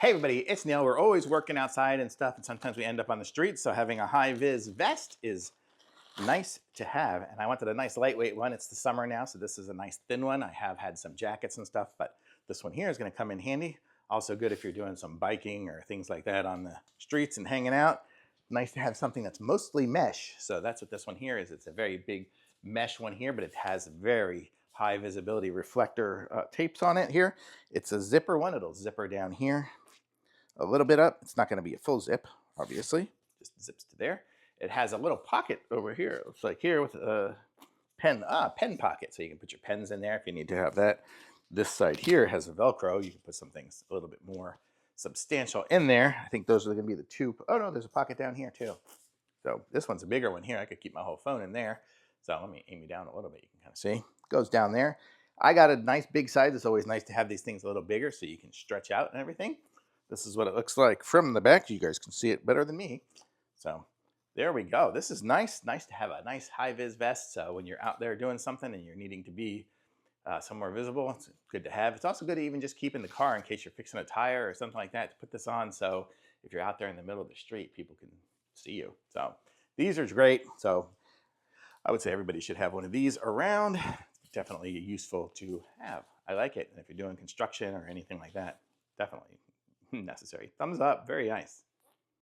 Hey everybody, it's Neil. We're always working outside and stuff, and sometimes we end up on the street, so having a high-vis vest is nice to have. And I wanted a nice lightweight one. It's the summer now, so this is a nice thin one. I have had some jackets and stuff, but this one here is going to come in handy. Also good if you're doing some biking or things like that on the streets and hanging out. Nice to have something that's mostly mesh. So that's what this one here is. It's a very big mesh one here, but it has very high visibility reflector tapes on it here. It's a zipper one. It'll zipper down here a little bit up. It's not going to be a full zip, obviously. Just zips to there. It has a little pocket over here. It looks like here with a pen pocket. So you can put your pens in there if you need to have that. This side here has a Velcro. You can put some things a little bit more substantial in there. I think those are going to be the two. Oh no, there's a pocket down here too. So this one's a bigger one here. I could keep my whole phone in there. So let me aim you down a little bit. You can kind of see. It goes down there. I got a nice big size. It's always nice to have these things a little bigger so you can stretch out and everything. This is what it looks like from the back. You guys can see it better than me. So there we go. This is nice. Nice to have a nice high-vis vest. So when you're out there doing something and you're needing to be somewhere visible, it's good to have. It's also good to even just keep in the car in case you're fixing a tire or something like that, to put this on. So if you're out there in the middle of the street, people can see you. So these are great. So I would say everybody should have one of these around. It's definitely useful to have. I like it. And if you're doing construction or anything like that, definitely necessary. Thumbs up. Very nice.